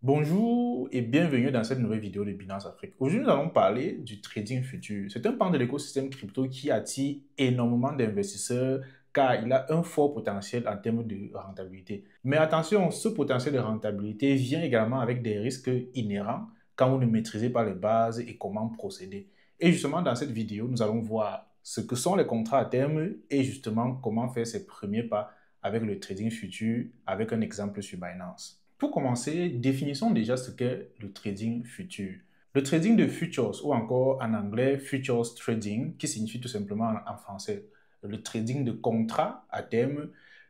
Bonjour et bienvenue dans cette nouvelle vidéo de Binance Afrique. Aujourd'hui, nous allons parler du trading futur. C'est un pan de l'écosystème crypto qui attire énormément d'investisseurs car il a un fort potentiel en termes de rentabilité. Mais attention, ce potentiel de rentabilité vient également avec des risques inhérents quand vous ne maîtrisez pas les bases et comment procéder. Et justement, dans cette vidéo, nous allons voir ce que sont les contrats à terme et justement comment faire ses premiers pas avec le trading futur avec un exemple sur Binance. Pour commencer, définissons déjà ce qu'est le trading futur. Le trading de futures ou encore en anglais futures trading, qui signifie tout simplement en français le trading de contrats à terme,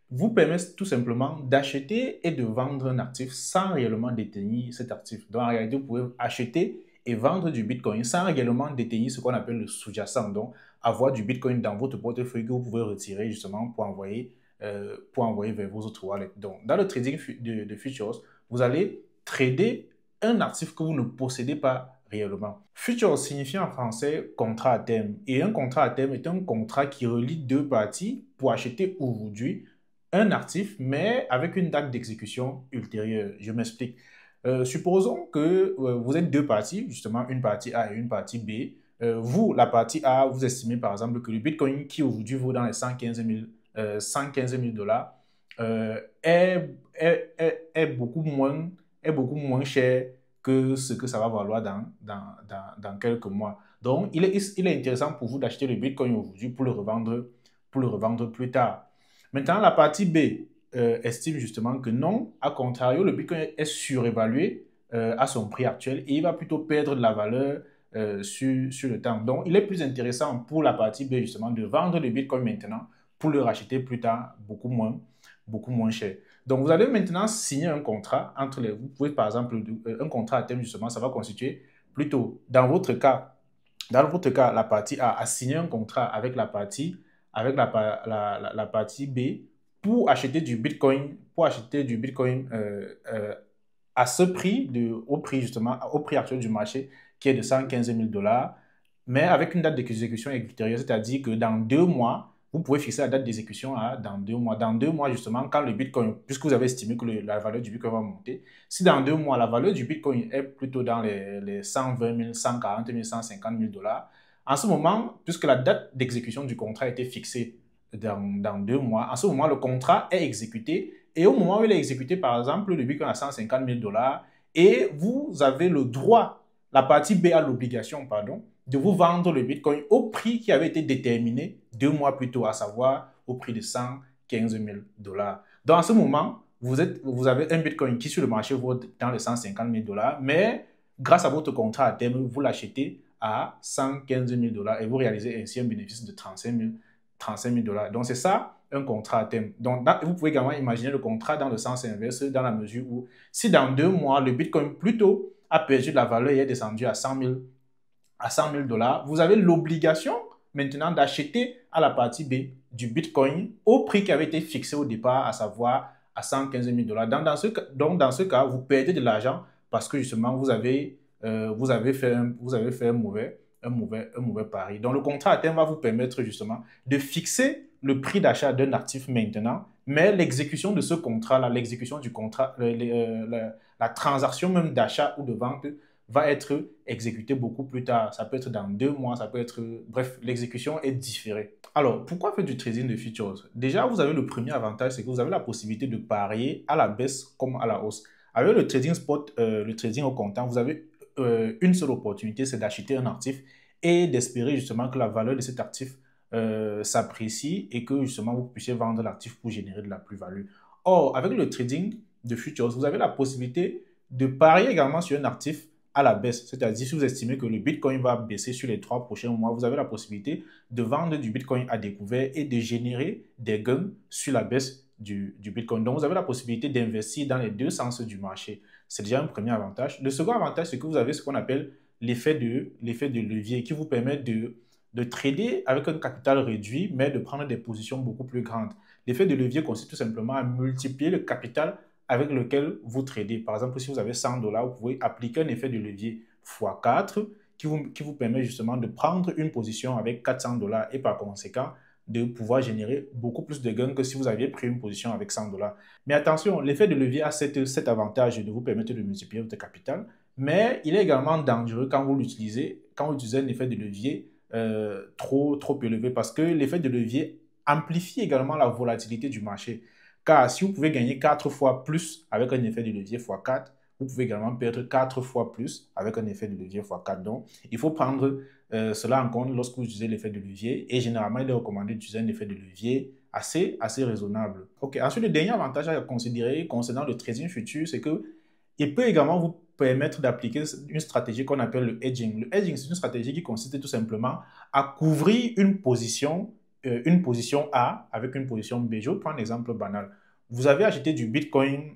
vous permet tout simplement d'acheter et de vendre un actif sans réellement détenir cet actif. Donc en réalité, vous pouvez acheter et vendre du Bitcoin sans réellement détenir ce qu'on appelle le sous-jacent. Donc avoir du Bitcoin dans votre portefeuille que vous pouvez retirer justement pour envoyer vers vos autres wallets. Donc, dans le trading de futures, vous allez trader un actif que vous ne possédez pas réellement. Futures signifie en français contrat à terme. Et un contrat à terme est un contrat qui relie deux parties pour acheter aujourd'hui un actif, mais avec une date d'exécution ultérieure. Je m'explique. Supposons que vous êtes deux parties, justement une partie A et une partie B. Vous, la partie A, vous estimez par exemple que le Bitcoin qui aujourd'hui vaut dans les 115 000 dollars est beaucoup moins cher que ce que ça va valoir dans quelques mois. Donc, il est intéressant pour vous d'acheter le Bitcoin aujourd'hui pour le revendre plus tard. Maintenant, la partie B estime justement que non, à contrario, le Bitcoin est surévalué à son prix actuel et il va plutôt perdre de la valeur sur le temps. Donc, il est plus intéressant pour la partie B justement de vendre le Bitcoin maintenant pour le racheter plus tard beaucoup moins cher. Donc, vous allez maintenant signer un contrat entre les... Vous pouvez, par exemple, un contrat à terme, justement, ça va constituer plutôt, dans votre cas, la partie A a signé un contrat avec la partie B pour acheter du Bitcoin à ce prix, au prix justement, au prix actuel du marché, qui est de 115 000 dollars, mais avec une date d'exécution ultérieure, c'est-à-dire que dans 2 mois, vous pouvez fixer la date d'exécution à dans 2 mois. Dans 2 mois, justement, quand le Bitcoin, puisque vous avez estimé que la valeur du Bitcoin va monter, si dans 2 mois, la valeur du Bitcoin est plutôt dans les 120 000, 140 000, 150 000 dollars, en ce moment, puisque la date d'exécution du contrat a été fixée dans 2 mois, en ce moment, le contrat est exécuté. Et au moment où il est exécuté, par exemple, le Bitcoin à 150 000 dollars, et vous avez le droit, la partie B a l'obligation, pardon, de vous vendre le Bitcoin au prix qui avait été déterminé 2 mois plus tôt, à savoir au prix de 115 000 dollars. Donc, en ce moment, vous avez un Bitcoin qui sur le marché vaut dans les 150 000 dollars, mais grâce à votre contrat à terme, vous l'achetez à 115 000 dollars et vous réalisez ainsi un bénéfice de 35 000 dollars. Donc, c'est ça un contrat à terme. Donc, vous pouvez également imaginer le contrat dans le sens inverse, dans la mesure où si dans 2 mois, le Bitcoin plutôt a perdu de la valeur et est descendu à 100 000 dollars, vous avez l'obligation maintenant d'acheter à la partie B du Bitcoin au prix qui avait été fixé au départ, à savoir à 115 000 dollars. Donc, dans ce cas, vous perdez de l'argent parce que justement, vous avez fait un mauvais pari. Donc, le contrat à terme va vous permettre justement de fixer le prix d'achat d'un actif maintenant, mais l'exécution de ce contrat-là, l'exécution du contrat, la transaction même d'achat ou de vente va être exécutée beaucoup plus tard. Ça peut être dans 2 mois, ça peut être... Bref, l'exécution est différée. Alors, pourquoi faire du trading de futures? Déjà, vous avez le premier avantage, c'est que vous avez la possibilité de parier à la baisse comme à la hausse. Avec le trading spot, le trading au comptant, vous avez une seule opportunité, c'est d'acheter un actif et d'espérer justement que la valeur de cet actif s'apprécie et que justement vous puissiez vendre l'actif pour générer de la plus-value. Or, avec le trading de futures, vous avez la possibilité de parier également sur un actif à la baisse. C'est-à-dire, si vous estimez que le Bitcoin va baisser sur les 3 prochains mois, vous avez la possibilité de vendre du Bitcoin à découvert et de générer des gains sur la baisse du Bitcoin. Donc, vous avez la possibilité d'investir dans les deux sens du marché. C'est déjà un premier avantage. Le second avantage, c'est que vous avez ce qu'on appelle l'effet de levier qui vous permet de trader avec un capital réduit, mais de prendre des positions beaucoup plus grandes. L'effet de levier consiste tout simplement à multiplier le capital avec lequel vous tradez. Par exemple, si vous avez 100 dollars, vous pouvez appliquer un effet de levier x4 qui vous permet justement de prendre une position avec 400 dollars et par conséquent de pouvoir générer beaucoup plus de gains que si vous aviez pris une position avec 100 dollars. Mais attention, l'effet de levier a cet avantage de vous permettre de multiplier votre capital, mais il est également dangereux quand vous l'utilisez, quand vous utilisez un effet de levier trop élevé, parce que l'effet de levier amplifie également la volatilité du marché. Car si vous pouvez gagner 4 fois plus avec un effet de levier x4, vous pouvez également perdre 4 fois plus avec un effet de levier x4. Donc, il faut prendre cela en compte lorsque vous utilisez l'effet de levier. Et généralement, il est recommandé d'utiliser un effet de levier assez raisonnable. Ok. Ensuite, le dernier avantage à considérer concernant le trading futur, c'est que il peut également vous permettre d'appliquer une stratégie qu'on appelle le hedging. Le hedging, c'est une stratégie qui consiste tout simplement à couvrir une position A avec une position B. Je vais prendre un exemple banal. Vous avez acheté du Bitcoin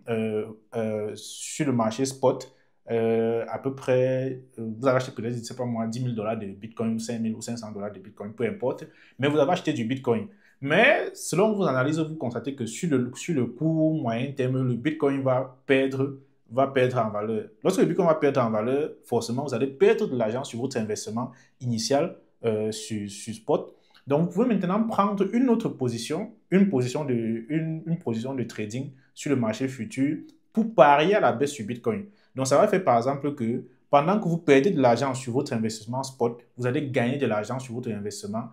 sur le marché spot, à peu près, vous avez acheté peut-être, je ne sais pas moi, 10 000 dollars de Bitcoin, 5 000 ou 500 dollars de Bitcoin, peu importe, mais vous avez acheté du Bitcoin. Mais selon vos analyses, vous constatez que sur le court moyen terme, le Bitcoin va perdre en valeur. Lorsque le Bitcoin va perdre en valeur, forcément, vous allez perdre de l'argent sur votre investissement initial sur spot. Donc, vous pouvez maintenant prendre une autre position, une position de trading sur le marché futur pour parier à la baisse sur Bitcoin. Donc, ça va faire par exemple que pendant que vous perdez de l'argent sur votre investissement spot, vous allez gagner de l'argent sur votre investissement,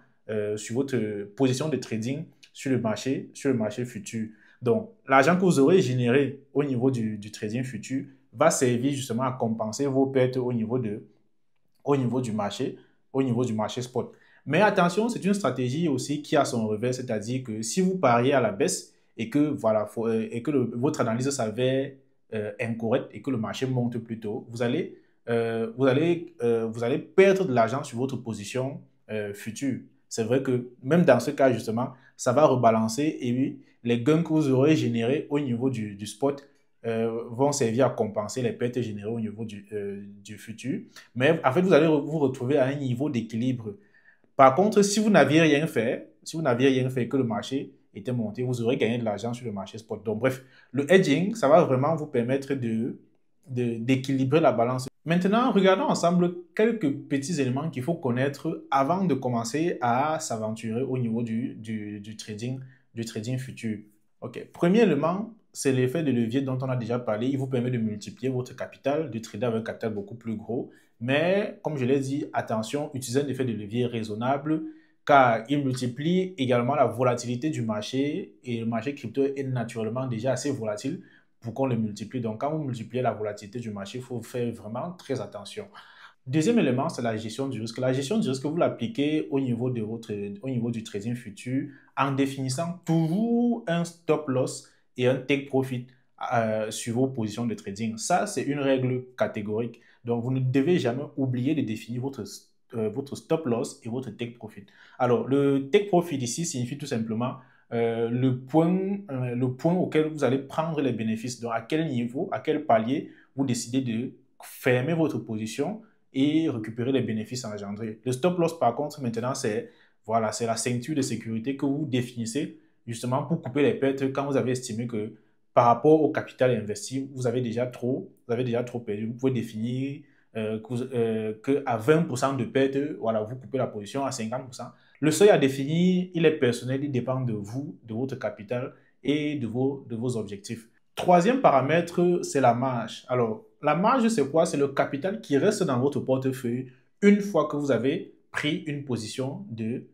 sur votre position de trading sur le marché futur. Donc, l'argent que vous aurez généré au niveau du trading futur va servir justement à compenser vos pertes au niveau du marché spot. Mais attention, c'est une stratégie aussi qui a son revers, c'est-à-dire que si vous pariez à la baisse et que, voilà, votre analyse s'avère incorrecte et que le marché monte plus tôt, vous allez perdre de l'argent sur votre position future. C'est vrai que même dans ce cas, justement, ça va rebalancer et les gains que vous aurez générés au niveau du spot vont servir à compenser les pertes générées au niveau du futur. Mais en fait, vous allez vous retrouver à un niveau d'équilibre. Par contre, si vous n'aviez rien fait, et que le marché était monté, vous aurez gagné de l'argent sur le marché spot. Donc, bref, le hedging, ça va vraiment vous permettre d'équilibrer la balance. Maintenant, regardons ensemble quelques petits éléments qu'il faut connaître avant de commencer à s'aventurer au niveau du trading futur. Ok, premier élément, c'est l'effet de levier dont on a déjà parlé. Il vous permet de multiplier votre capital, de trader avec un capital beaucoup plus gros. Mais, comme je l'ai dit, attention, utilisez un effet de levier raisonnable car il multiplie également la volatilité du marché et le marché crypto est naturellement déjà assez volatile pour qu'on le multiplie. Donc, quand vous multipliez la volatilité du marché, il faut faire vraiment très attention. Deuxième élément, c'est la gestion du risque. La gestion du risque, vous l'appliquez au niveau du trading futur en définissant toujours un stop loss et un take profit sur vos positions de trading. Ça, c'est une règle catégorique. Donc, vous ne devez jamais oublier de définir votre stop loss et votre take profit. Alors, le take profit ici signifie tout simplement le point auquel vous allez prendre les bénéfices. Donc, à quel niveau, à quel palier vous décidez de fermer votre position et récupérer les bénéfices engendrés. Le stop loss, par contre, maintenant, c'est la ceinture de sécurité que vous définissez justement pour couper les pertes quand vous avez estimé que par rapport au capital investi, vous avez déjà trop perdu. Vous pouvez définir qu'à 20% de perte, voilà, vous coupez la position à 50%. Le seuil à définir, il est personnel, il dépend de vous, de votre capital et de vos objectifs. Troisième paramètre, c'est la marge. Alors, la marge, c'est quoi? C'est le capital qui reste dans votre portefeuille une fois que vous avez pris une position de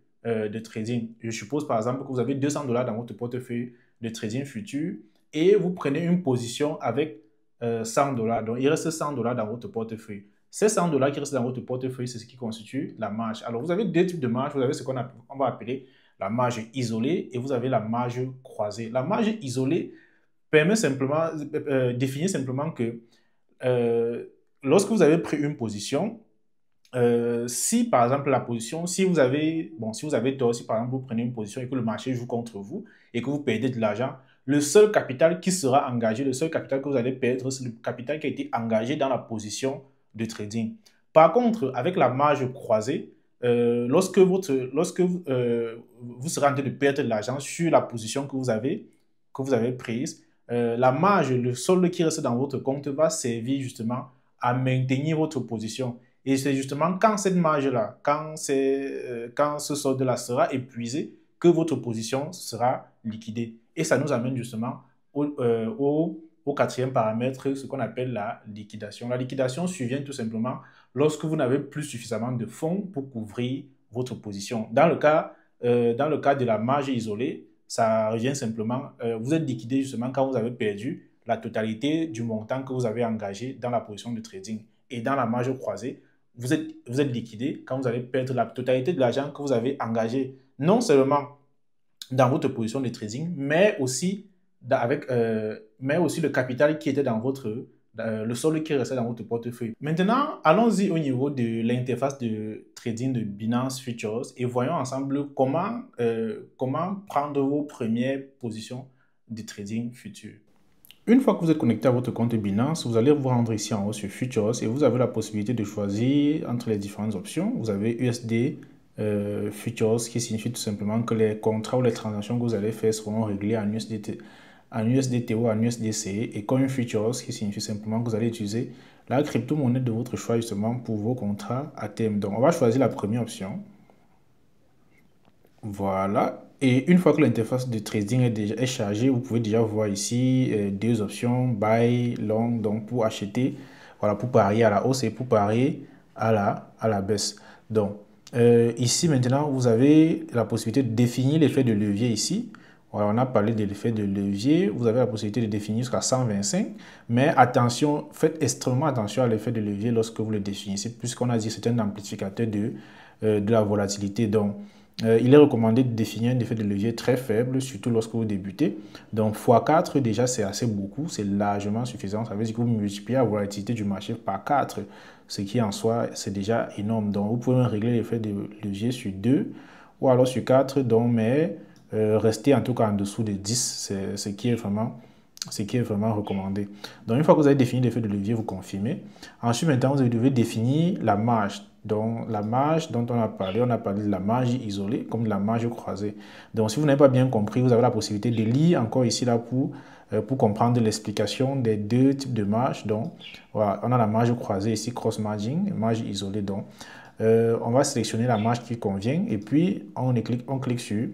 trading. Je suppose par exemple que vous avez 200 dollars dans votre portefeuille de trading futur et vous prenez une position avec 100 dollars. Donc, il reste 100 dollars dans votre portefeuille. Ces 100 dollars qui restent dans votre portefeuille, c'est ce qui constitue la marge. Alors, vous avez deux types de marge. Vous avez ce qu'on va appeler la marge isolée et vous avez la marge croisée. La marge isolée permet simplement, définir simplement que lorsque vous avez pris une position, si par exemple la position, si vous avez tort, si par exemple vous prenez une position et que le marché joue contre vous et que vous perdez de l'argent, le seul capital qui sera engagé, le seul capital que vous allez perdre, c'est le capital qui a été engagé dans la position de trading. Par contre, avec la marge croisée, lorsque vous serez en train de perdre de l'argent sur la position que vous avez prise, la marge, le solde qui reste dans votre compte va servir justement à maintenir votre position. Et c'est justement quand cette marge-là, quand ce solde-là sera épuisé, que votre position sera liquidée. Et ça nous amène justement au quatrième paramètre, ce qu'on appelle la liquidation. La liquidation survient tout simplement lorsque vous n'avez plus suffisamment de fonds pour couvrir votre position. Dans le cas de la marge isolée, ça revient simplement, vous êtes liquidé justement quand vous avez perdu la totalité du montant que vous avez engagé dans la position de trading. Et dans la marge croisée, vous êtes liquidé quand vous allez perdre la totalité de l'argent que vous avez engagé, non seulement dans votre position de trading, mais aussi le capital qui était dans le solde qui restait dans votre portefeuille. Maintenant, allons-y au niveau de l'interface de trading de Binance Futures et voyons ensemble comment prendre vos premières positions de trading futur. Une fois que vous êtes connecté à votre compte Binance, vous allez vous rendre ici en haut sur Futures et vous avez la possibilité de choisir entre les différentes options. Vous avez USD Futures qui signifie tout simplement que les contrats ou les transactions que vous allez faire seront réglées en USDT ou en USDC, et Coin Futures qui signifie simplement que vous allez utiliser la crypto-monnaie de votre choix justement pour vos contrats à terme. Donc on va choisir la première option. Voilà. Et une fois que l'interface de trading est chargée, vous pouvez déjà voir ici deux options, buy, long, donc pour acheter, voilà, pour parier à la hausse et pour parier à la baisse. Donc ici maintenant, vous avez la possibilité de définir l'effet de levier ici. Voilà, on a parlé de l'effet de levier. Vous avez la possibilité de définir jusqu'à 125. Mais attention, faites extrêmement attention à l'effet de levier lorsque vous le définissez, puisqu'on a dit que c'est un amplificateur de la volatilité. Donc, il est recommandé de définir un effet de levier très faible, surtout lorsque vous débutez. Donc, x4, déjà, c'est assez beaucoup. C'est largement suffisant. Ça veut dire que vous multipliez la volatilité du marché par 4, ce qui en soi, c'est déjà énorme. Donc, vous pouvez régler l'effet de levier sur 2 ou alors sur 4, donc, mais rester en tout cas en dessous de 10, c'est ce qui est vraiment recommandé. Donc, une fois que vous avez défini l'effet de levier, vous confirmez. Ensuite, maintenant, vous devez définir la marge. Donc, la marge dont on a parlé de la marge isolée comme de la marge croisée. Donc, si vous n'avez pas bien compris, vous avez la possibilité de lire encore ici là pour comprendre l'explication des deux types de marge. Donc, voilà, on a la marge croisée ici, cross margin, marge isolée. Donc, on va sélectionner la marge qui convient et puis on clique sur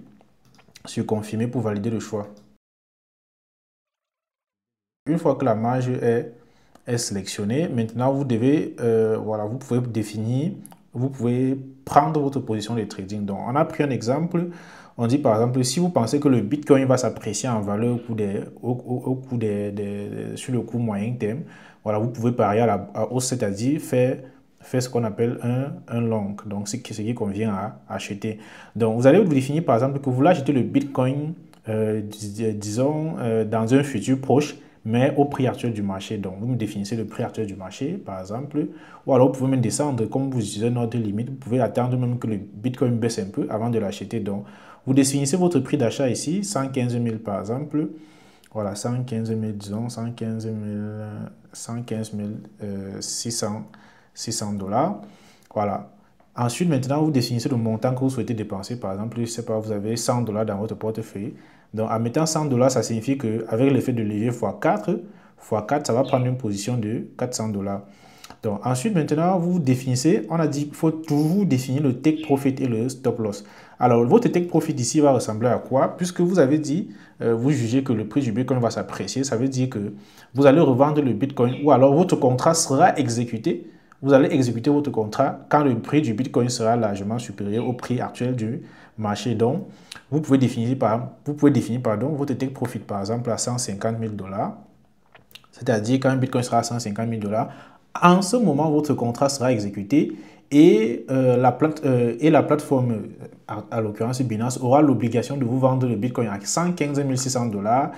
confirmer pour valider le choix. Une fois que la marge est sélectionnée, maintenant vous devez, voilà, vous pouvez prendre votre position de trading. Donc, on a pris un exemple. On dit par exemple, si vous pensez que le Bitcoin va s'apprécier en valeur sur le court moyen terme, voilà, vous pouvez parier à la hausse, c'est-à-dire faire ce qu'on appelle un long. Donc, c'est ce qui convient à acheter. Donc, vous allez vous définir par exemple que vous voulez acheter le Bitcoin, disons, dans un futur proche, mais au prix actuel du marché. Donc, vous me définissez le prix actuel du marché, par exemple, ou alors vous pouvez même descendre, comme vous utilisez une ordre limite, vous pouvez attendre même que le Bitcoin baisse un peu avant de l'acheter. Donc, vous définissez votre prix d'achat ici, 115 000 par exemple, voilà, 115 000, disons, 115 600 dollars, voilà. Ensuite, maintenant, vous définissez le montant que vous souhaitez dépenser. Par exemple, je ne sais pas, vous avez 100 dollars dans votre portefeuille. Donc, en mettant 100 dollars, ça signifie qu'avec l'effet de levier x4, ça va prendre une position de 400 dollars. Donc, ensuite, maintenant, vous définissez, on a dit qu'il faut toujours définir le take profit et le stop loss. Alors, votre take profit ici va ressembler à quoi? Puisque vous avez dit, vous jugez que le prix du Bitcoin va s'apprécier, ça veut dire que vous allez revendre le Bitcoin ou alors votre contrat sera exécuté. Vous allez exécuter votre contrat quand le prix du Bitcoin sera largement supérieur au prix actuel du marché. Donc, vous pouvez définir votre take profit par exemple à 150 000 dollars. C'est-à-dire quand un Bitcoin sera à 150 000 dollars, en ce moment, votre contrat sera exécuté et la plateforme, à l'occurrence Binance, aura l'obligation de vous vendre le Bitcoin à 115 600 dollars.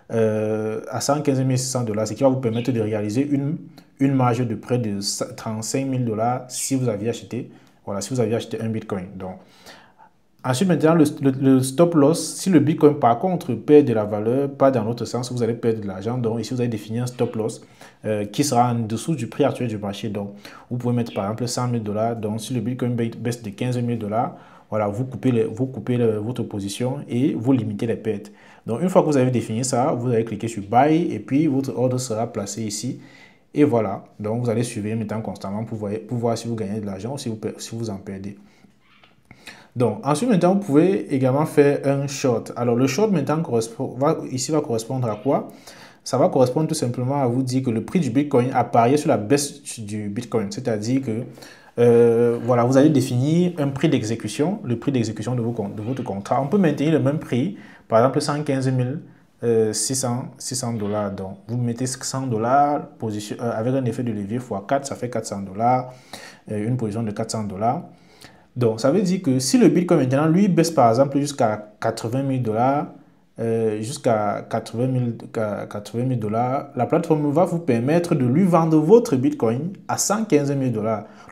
À 115 600 dollars, ce qui va vous permettre de réaliser une marge de près de 35 000 dollars si vous aviez acheté, voilà, si vous aviez acheté un Bitcoin. Donc, ensuite, maintenant, le stop loss, si le Bitcoin, par contre, perd de la valeur, pas dans l'autre sens, vous allez perdre de l'argent. Donc, ici, vous allez définir un stop loss qui sera en dessous du prix actuel du marché. Donc, vous pouvez mettre, par exemple, 100 000 dollars. Donc, si le Bitcoin baisse de 15 000 dollars, voilà, vous coupez votre position et vous limitez les pertes. Donc, une fois que vous avez défini ça, vous allez cliquer sur Buy et puis votre ordre sera placé ici. Et voilà, donc vous allez suivre maintenant constamment pour voir si vous gagnez de l'argent ou si vous en perdez. Donc, ensuite, maintenant, vous pouvez également faire un short. Alors, le short, maintenant, va correspondre à quoi? Ça va correspondre tout simplement à vous dire que le prix du Bitcoin a parié sur la baisse du Bitcoin. C'est-à-dire que, voilà, vous allez définir un prix d'exécution, le prix d'exécution de votre contrat. On peut maintenir le même prix, par exemple, 115 600 $. Donc, vous mettez 100 $, avec un effet de levier x 4, ça fait 400 $, une position de 400 $. Donc, ça veut dire que si le Bitcoin maintenant, lui, baisse par exemple jusqu'à 80 000 $, jusqu'à 80 000 $, la plateforme va vous permettre de lui vendre votre Bitcoin à 115 000 $.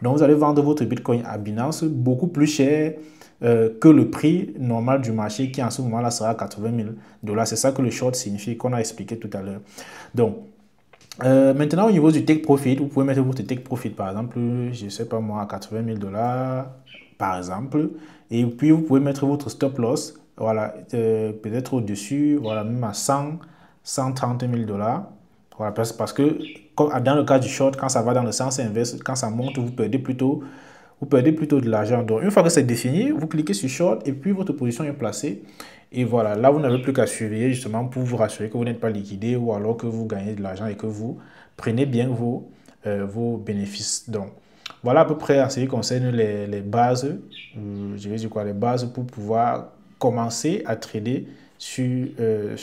Donc, vous allez vendre votre Bitcoin à Binance beaucoup plus cher que le prix normal du marché qui en ce moment-là sera 80 000 $. C'est ça que le short signifie, qu'on a expliqué tout à l'heure. Donc, maintenant, au niveau du take profit, vous pouvez mettre votre take profit, par exemple, je ne sais pas moi, à 80 000 $, par exemple. Et puis, vous pouvez mettre votre stop loss, voilà, peut-être au-dessus, voilà, même à 130 000 $. Voilà, parce que comme dans le cas du short, quand ça va dans le sens inverse, quand ça monte, vous perdez plutôt de l'argent. Donc, une fois que c'est défini, vous cliquez sur short et puis votre position est placée. Et voilà, là, vous n'avez plus qu'à surveiller justement pour vous rassurer que vous n'êtes pas liquidé ou alors que vous gagnez de l'argent et que vous prenez bien vos bénéfices. Donc, voilà à peu près en ce qui concerne les bases, je vais dire quoi, les bases pour pouvoir commencer à trader sur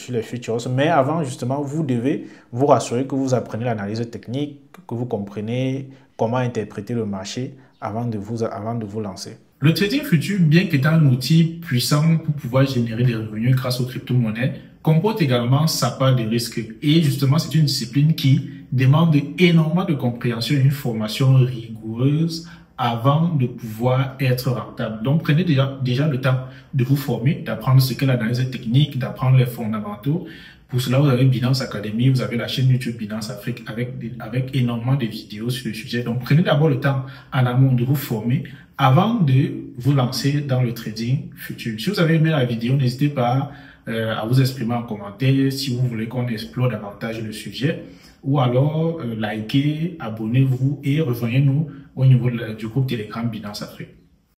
les futures. Mais avant, justement, vous devez vous rassurer que vous apprenez l'analyse technique, que vous comprenez comment interpréter le marché avant de vous lancer. Le trading futur, bien qu'étant un outil puissant pour pouvoir générer des revenus grâce aux crypto-monnaies, comporte également sa part de risque. Et justement, c'est une discipline qui demande énormément de compréhension et une formation rigoureuse avant de pouvoir être rentable. Donc, prenez déjà le temps de vous former, d'apprendre ce qu'est l'analyse technique, d'apprendre les fondamentaux. Pour cela, vous avez Binance Academy, vous avez la chaîne YouTube Binance Afrique avec énormément de vidéos sur le sujet. Donc, prenez d'abord le temps en amont de vous former avant de vous lancer dans le trading futur. Si vous avez aimé la vidéo, n'hésitez pas à vous exprimer en commentaire si vous voulez qu'on explore davantage le sujet, ou alors likez, abonnez-vous et rejoignez-nous au niveau du groupe Telegram Binance Afrique.